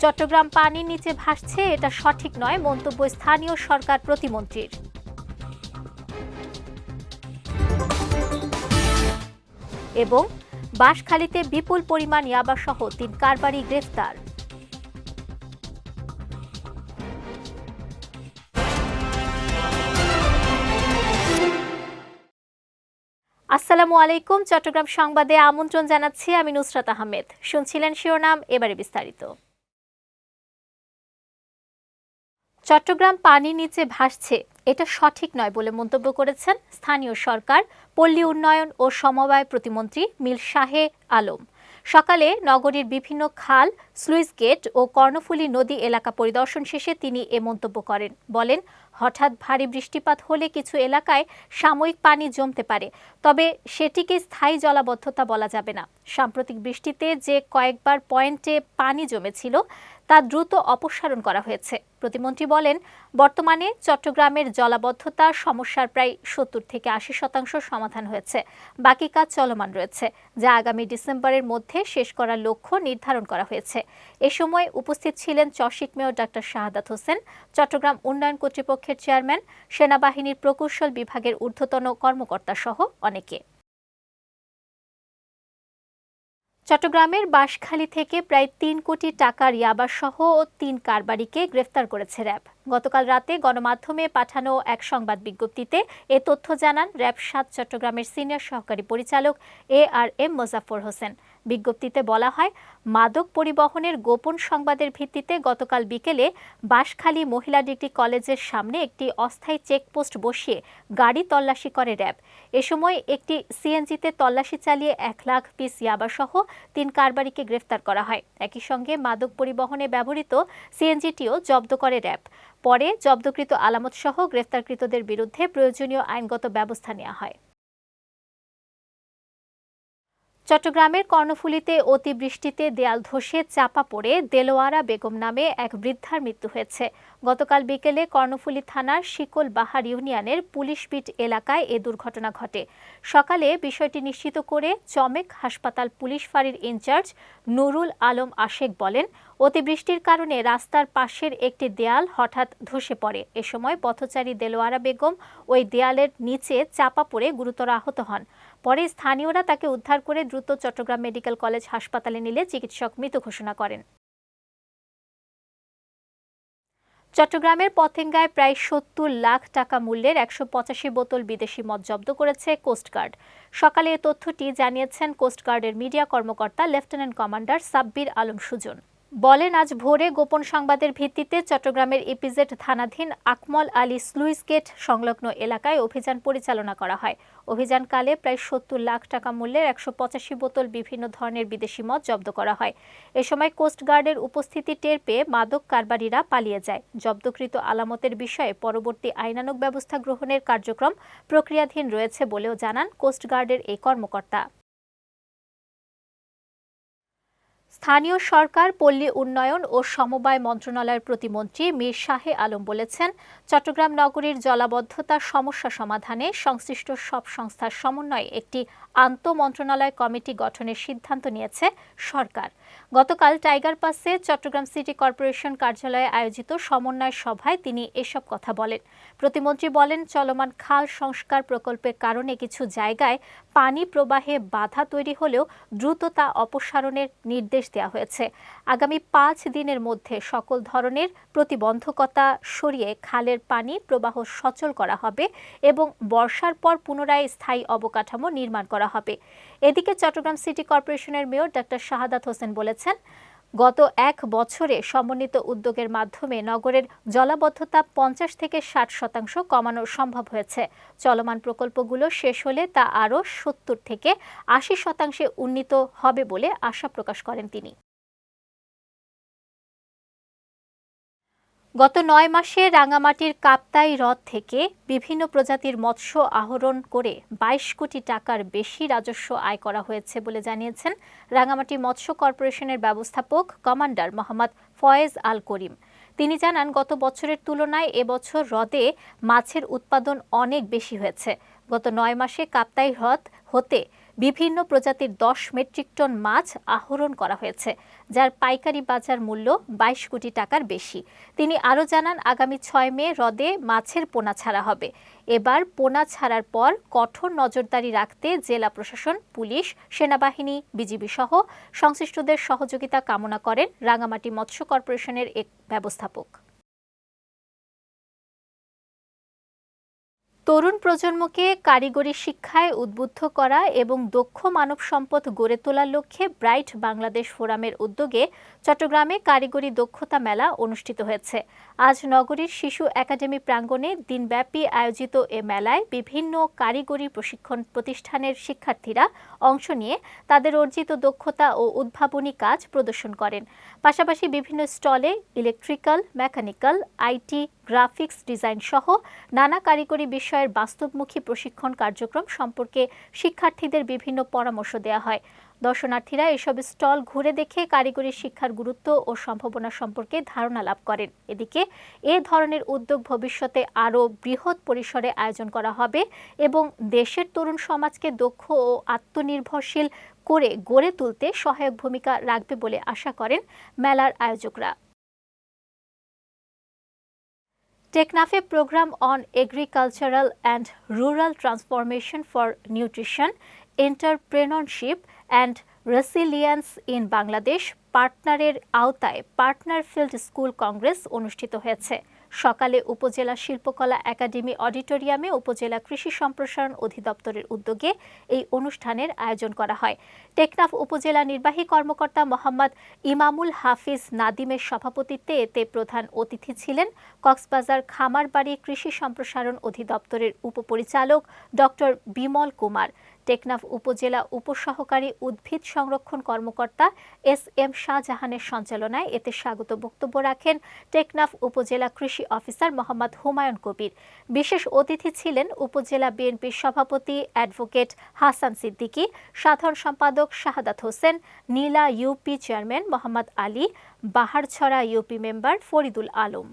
চট্টগ্রাম পানির নিচে ভাসছে, এটা সঠিক নয়, মন্তব্য স্থানীয় সরকার প্রতিমন্ত্রীর। এবং বাঁশখালীতে বিপুল পরিমাণ ইয়াবাসহ ৩ কারবারি গ্রেফতার। আসসালামু আলাইকুম। চট্টগ্রাম সংবাদে আমন্ত্রণ জানাচ্ছি আমি নুসরাত আহমেদ। শুনছিলেন শিরোনাম, এবারে বিস্তারিত। চট্টগ্রাম পানির নিচে ভাসছে, এটা সঠিক নয় বলে মন্তব্য করেছেন স্থানীয় সরকার, পল্লী উন্নয়ন ও সমবায় প্রতিমন্ত্রী মির শাহে আলম। সকালে নগরীর বিভিন্ন খাল, স্লুইস গেট ও কর্ণফুলী নদী এলাকা পরিদর্শন শেষে তিনি এ মন্তব্য করেন। বলেন, হঠাৎ ভারী বৃষ্টিপাত হলে কিছু এলাকায় সাময়িক পানি জমতে পারে, তবে সেটিকে স্থায়ী জলাবদ্ধতা বলা যাবে না। সাম্প্রতিক বৃষ্টিতে যে কয়েকবার পয়েন্টে পানি জমেছিল তা দ্রুত অপসারণ করা হয়েছে। প্রতিমন্ত্রী বলেন, বর্তমানে চট্টগ্রামের জলাবদ্ধতা সমস্যার প্রায় ৭০ থেকে ৮০% সমাধান হয়েছে। বাকি কাজ চলমান রয়েছে, যা আগামী ডিসেম্বরের মধ্যে শেষ করার লক্ষ্য নির্ধারণ করা হয়েছে। এ সময় উপস্থিত ছিলেন চসিক মেয়র ডাক্তার শাহাদাত হোসেন, চট্টগ্রাম উন্নয়ন কর্তৃপক্ষের চেয়ারম্যান, সেনাবাহিনীর প্রকৌশল বিভাগের ঊর্ধ্বতন কর্মকর্তা সহ অনেকে। চট্টগ্রামের বাঁশখালী থেকে প্রায় ৩ কোটি টাকার ইয়াবাসহ ৩ কারবারিকে গ্রেফতার করেছে র্যাব। গতকাল রাতে গণমাধ্যমে পাঠানো এক সংবাদ বিজ্ঞপ্তিতে এ তথ্য জানান র্যাব ৭ চট্টগ্রামের সিনিয়র সহকারী পরিচালক ARM মোজাফফর হোসেন। বিজ্ঞপ্তিতে বলা হয়, মাদক পরিবহনের গোপন সংবাদের ভিত্তিতে গতকাল বিকেলে বাঁশখালী মহিলা ডিগ্রি কলেজের সামনে একটি অস্থায়ী চেকপোস্ট বসিয়ে গাড়ি তল্লাশি করে র্যাব। এ সময় একটি সিএনজিতে তল্লাশি চালিয়ে ১ লাখ পিস ইয়াবাসহ ৩ কারবারিকে গ্রেফতার করা হয়। একই সঙ্গে মাদক পরিবহনে ব্যবহৃত সিএনজিটিও জব্দ করে র্যাব। পরে জব্দকৃত আলামতসহ গ্রেফতারকৃতদের বিরুদ্ধে প্রয়োজনীয় আইনগত ব্যবস্থা নেওয়া হয়। চট্টগ্রামের কর্ণফুলীতে অতিবৃষ্টিতে দেয়াল ধসে চাপা পড়ে দেলোয়ারা বেগম নামে এক বৃদ্ধার মৃত্যু হয়েছে। গতকাল বিকেলে কর্ণফুলী থানার শিকল বাহার ইউনিয়নের পুলিশ বিট এলাকায় এ দুর্ঘটনা ঘটে। সকালে বিষয়টি নিশ্চিত করে চমেক হাসপাতাল পুলিশ ফাঁড়ির ইনচার্জ নুরুল আলম আশেক বলেন, অতিবৃষ্টির কারণে রাস্তার পাশের একটি দেয়াল হঠাৎ ধসে পড়ে। এ সময় পথচারী দেলোয়ারা বেগম ওই দেয়ালের নিচে চাপা পড়ে গুরুতর আহত হন। পরে স্থানীয়রা তাকে উদ্ধার করে দ্রুত চট্টগ্রাম মেডিকেল কলেজ হাসপাতালে নিলে চিকিৎসক মৃত ঘোষণা করেন। চট্টগ্রামের পতেঙ্গায় প্রায় ৭০ লাখ টাকা মূল্যের ১৮৫ বোতল বিদেশি মদ জব্দ করেছে কোস্টগার্ড। সকালে এ তথ্যটি জানিয়েছেন কোস্টগার্ডের মিডিয়া কর্মকর্তা লেফটেন্যান্ট কমান্ডার সাব্বির আলম সুজন। বলেন, আজ ভোরে গোপন সংবাদের ভিত্তিতে চট্টগ্রামের ইপিজেড থানাধীন আকমল আলী স্লুইস গেট সংলগ্ন এলাকায় অভিযান পরিচালনা করা হয়। অভিযানকালে প্রায় ৭০ লাখ টাকা মূল্যের ১৮৫ বোতল বিভিন্ন ধরনের বিদেশি মদ জব্দ করা হয়। এ সময় কোস্টগার্ডের উপস্থিতি টের পেয়ে মাদক কারবারিরা পালিয়ে যায়। জব্দকৃত আলামতের বিষয়ে পরবর্তী আইনানুগ ব্যবস্থা গ্রহণের কার্যক্রম প্রক্রিয়াধীন রয়েছে বলেও জানান কোস্টগার্ডের এই কর্মকর্তা। স্থানীয় সরকার, পল্লী উন্নয়ন ও সমবায় মন্ত্রণালয়ের প্রতিমন্ত্রী মির শাহে আলম বলেছেন, চট্টগ্রাম নগরীর জলাবদ্ধতা সমস্যা সমাধানে সংশ্লিষ্ট সব সংস্থার সমন্বয়ে একটি আন্তঃমন্ত্রণালয় কমিটি গঠনের সিদ্ধান্ত নিয়েছে সরকার। গতকাল টাইগার পাসে চট্টগ্রাম সিটি কর্পোরেশন কার্যালয়ে আয়োজিত সমন্বয় সভায় তিনি এসব কথা বলেন। প্রতিমন্ত্রী বলেন, চলমান খাল সংস্কার প্রকল্পের কারণে কিছু জায়গায় পানি প্রবাহে বাধা তৈরি হলেও দ্রুত তা অপসারণের নির্দেশ দেওয়া হয়েছে। আগামী ৫ দিনের মধ্যে সকল ধরনের প্রতিবন্ধকতা সরিয়ে খালের পানি প্রবাহ সচল করা হবে এবং বর্ষার পর পুনরায় স্থায়ী অবকাঠামো নির্মাণ করা হবে। এদিকে চট্টগ্রাম সিটি কর্পোরেশনের মেয়র ডাক্তার শাহাদাত হোসেন বলেছেন, গত ১ বছরে সমন্বিত উদ্যোগের মাধ্যমে নগরের জলাবদ্ধতা ৫০ থেকে ৬০% কমানো সম্ভব হয়েছে। চলমান প্রকল্পগুলো শেষ হলে তা আরও ৭০ থেকে ৮০% উন্নীত হবে বলে আশা প্রকাশ করেন তিনি। গত ৯ মাসে রাঙামাটির কাপ্তাই হ্রদ থেকে বিভিন্ন প্রজাতির মৎস্য আহরণ করে ২২ কোটি টাকার বেশি রাজস্ব আয় করা হয়েছে বলে জানিয়েছেন রাঙামাটি মৎস্য কর্পোরেশনের ব্যবস্থাপক কমান্ডার মোহাম্মদ ফয়েজ আল করিম। তিনি জানান, গত বছরের তুলনায় এবছর হ্রদে মাছের উৎপাদন অনেক বেশি হয়েছে। গত ৯ মাসে কাপ্তাই হ্রদ হতে বিভিন্ন প্রজাতির 10 মেট্রিক টন মাছ আহরণ করা হয়েছে, যার পাইকারি বাজার মূল্য 22 কোটি টাকার বেশি। তিনি আরও জানান, আগামী 6 মে হ্রদে মাছের পোনা ছাড়া হবে। এবার পোনা ছাড়ার পর কঠোর নজরদারি রাখতে জেলা প্রশাসন, পুলিশ, সেনাবাহিনী, বিজিবি সহ সংশ্লিষ্টদের সহযোগিতা কামনা করেন রাঙামাটি মৎস্য কর্পোরেশনের এক ব্যবস্থাপক। তরুণ প্রজন্মকে কারিগরি শিক্ষায় উদ্বুদ্ধ করা এবং দক্ষ মানব সম্পদ গড়ে তোলার লক্ষ্যে ব্রাইট বাংলাদেশ ফোরামের উদ্যোগে চট্টগ্রামে কারিগরি দক্ষতা মেলা অনুষ্ঠিত হয়েছে। আজ নগরীর শিশু একাডেমি প্রাঙ্গণে দিনব্যাপী আয়োজিত এ মেলায় বিভিন্ন কারিগরি প্রশিক্ষণ প্রতিষ্ঠানের শিক্ষার্থীরা অংশ নিয়ে তাদের অর্জিত দক্ষতা ও উদ্ভাবনী কাজ প্রদর্শন করেন। পাশাপাশি বিভিন্ন স্টলে electrical, mechanical, IT, graphics design সহ নানা কারিগরি বিষয়ের বাস্তবমুখী প্রশিক্ষণ কার্যক্রম সম্পর্কে শিক্ষার্থীদের বিভিন্ন পরামর্শ দেওয়া হয়। দর্শনার্থীরা এসব স্টল ঘুরে দেখে কারিগরি শিক্ষার গুরুত্ব ও সম্ভাবনা সম্পর্কে ধারণা লাভ করেন। এদিকে এ ধরনের উদ্যোগ ভবিষ্যতে আরও বৃহৎ পরিসরে আয়োজন করা হবে এবং দেশের তরুণ সমাজকে দক্ষ ও আত্মনির্ভরশীল করে গড়ে তুলতে সহায়ক ভূমিকা রাখবে বলে আশা করেন মেলার আয়োজকরা। টেকনাফে programme on agricultural and rural transformation for nutrition, entrepreneurship and resilience in Bangladesh পার্টনারের আওতায় পার্টনার ফিল্ড স্কুল কংগ্রেস অনুষ্ঠিত হয়েছে। সকালে উপজেলা শিল্পকলা একাডেমি অডিটোরিয়ামে উপজেলা কৃষি সম্প্রসারণ অধিদপ্তরের উদ্যোগে এই অনুষ্ঠানের আয়োজন করা হয়। টেকনাফ উপজেলা নির্বাহী কর্মকর্তা মোহাম্মদ ইমামুল হাফিজ নাদিমের সভাপতিত্বে এতে প্রধান অতিথি ছিলেন কক্সবাজার খামারবাড়ি কৃষি সম্প্রসারণ অধিদপ্তরের উপপরিচালক ডক্টর বিমল কুমার। টেকনাফ উপজেলা উপসহকারী উদ্ভিদ সংরক্ষণ কর্মকর্তা এস.এম. শাহজাহানের সঞ্চালনায় এতে স্বাগত বক্তব্য রাখেন টেকনাফ উপজেলা কৃষি অফিসার মোহাম্মদ হুমায়ুন কবির। বিশেষ অতিথি ছিলেন উপজেলা বিএনপির সভাপতি অ্যাডভোকেট হাসান সিদ্দিকী, সাধারণ সম্পাদক Shahadat Hossain, Nila UP chairman Mohammad Ali, Baharchhara UP member Faridul Alam.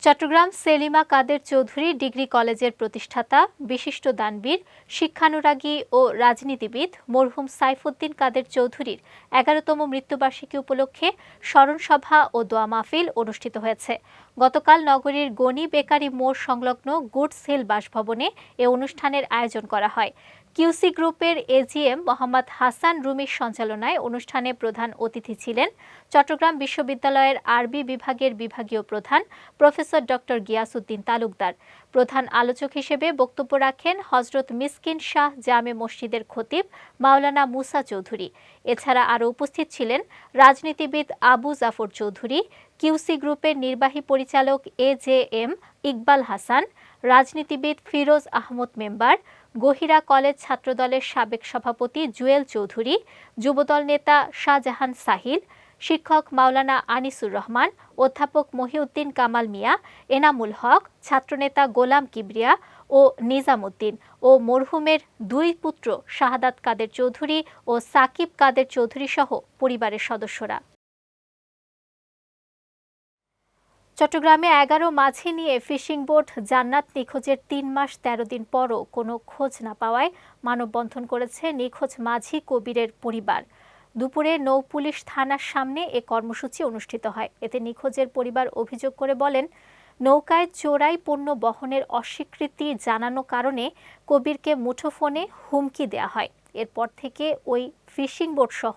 Chattogram Selima Kader Chowdhury degree কলেজের প্রতিষ্ঠাতা, বিশিষ্ট দানবীর, শিক্ষানুরাগী ও রাজনীতিবিদ মরহুম সাইফুদ্দিন কাদের চৌধুরীর 11তম মৃত্যুবার্ষিকী উপলক্ষে স্মরণসভা ও দোয়া মাহফিল অনুষ্ঠিত হয়েছে। গতকাল নগরীর গনি বেকারি মোড় সংলগ্ন গুডস হিল বাসভবনে এ অনুষ্ঠানের আয়োজন করা হয়। কিউসি গ্রুপের এজিএম মোহাম্মদ হাসান রুমির সঞ্চালনায় অনুষ্ঠানে প্রধান অতিথি ছিলেন চট্টগ্রাম বিশ্ববিদ্যালয়ের আরবি বিভাগের বিভাগীয় প্রধান প্রফেসর ডক্টর গিয়াসউদ্দিন তালুকদার। প্রধান আলোচক হিসেবে বক্তব্য রাখেন হজরত মিসকিন শাহ জামে মসজিদের খতিব মাওলানা মুসা চৌধুরী। এছাড়া আরও উপস্থিত ছিলেন রাজনীতিবিদ আবু জাফর চৌধুরী, কিউসি গ্রুপের নির্বাহী পরিচালক এজেএম ইকবাল হাসান, রাজনীতিবিদ ফিরোজ আহমদ মেম্বার, গহিরা কলেজ ছাত্রদলের সাবেক সভাপতি জুয়েল চৌধুরী, যুবদল নেতা শাহজাহান সাহিল, শিক্ষক মাওলানা আনিসুর রহমান, অধ্যাপক মহিউদ্দিন কামাল মিয়া, এনামুল হক, ছাত্রনেতা গোলাম কিবরিয়া ও নিজামুদ্দিন ও মরহুমের 2 পুত্র শাহাদাত কাদের চৌধুরী ও সাকিব কাদের চৌধুরী সহ পরিবারের সদস্যরা। চট্টগ্রামে 11 মাঝি নিয়ে ফিশিং বোট জান্নাত নিখোঁজের 3 মাস 13 দিন পরও কোনো খোঁজ না পাওয়ায় মানববন্ধন করেছে নিখোঁজ মাঝি কবিরের পরিবার। দুপুরে নৌপুলিশ থানার সামনে এ কর্মসূচি অনুষ্ঠিত হয়। এতে নিখোঁজের পরিবার অভিযোগ করে বলেন, নৌকায় চোরাই পণ্য বহনের অস্বীকৃতি জানানো কারণে কবিরকে মুঠোফোনে হুমকি দেয়া হয়। এরপর থেকে ওই ফিশিং বোট সহ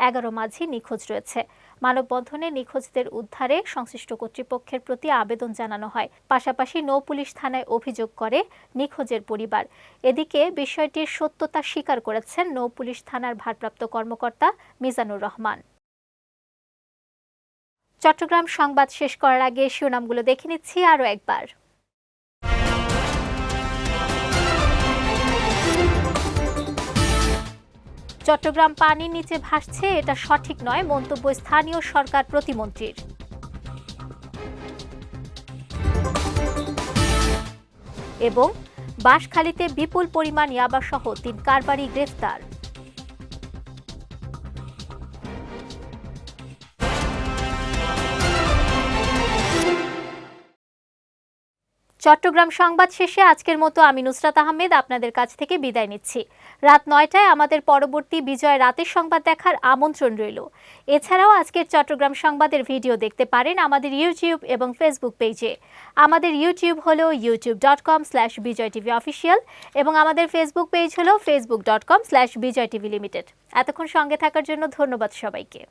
11 মাঝি নিখোঁজ রয়েছে। মানববন্ধনে নিখোঁজদের উদ্ধারে সংশ্লিষ্ট কর্তৃপক্ষের প্রতি আবেদন জানানো হয়। পাশাপাশি নৌপুলিশ থানায় অভিযোগ করে নিখোঁজের পরিবার। এদিকে বিষয়টির সত্যতা স্বীকার করেছেন নৌপুলিশ থানার ভারপ্রাপ্ত কর্মকর্তা মিজানুর রহমান। চট্টগ্রাম সংবাদ শেষ করার আগে শিরোনামগুলো দেখে নিচ্ছি আরও একবার। চট্টগ্রাম পানির নিচে ভাসছে, এটা সঠিক নয়, মন্তব্য স্থানীয় সরকার প্রতিমন্ত্রীর। এবং বাঁশখালীতে বিপুল পরিমাণ ইয়াবাসহ 3 কারবারি গ্রেফতার। চট্টগ্রাম সংবাদ শেষে আজকের মতো আমি নুসরাত আহমেদ আপনাদের কাছ থেকে বিদায় নিচ্ছি। রাত ৯টায় আমাদের পরবর্তী বিজয় রাতের সংবাদ দেখার আমন্ত্রণ রইল। এছাড়াও আজকের চট্টগ্রাম সংবাদের ভিডিও দেখতে পারেন আমাদের ইউটিউব এবং ফেসবুক পেজে। আমাদের ইউটিউব হলো youtube.com/bijaytvofficial এবং আমাদের ফেসবুক পেজ হলো facebook.com/bijaytvlimited। এতক্ষণ সঙ্গে থাকার জন্য ধন্যবাদ সবাইকে।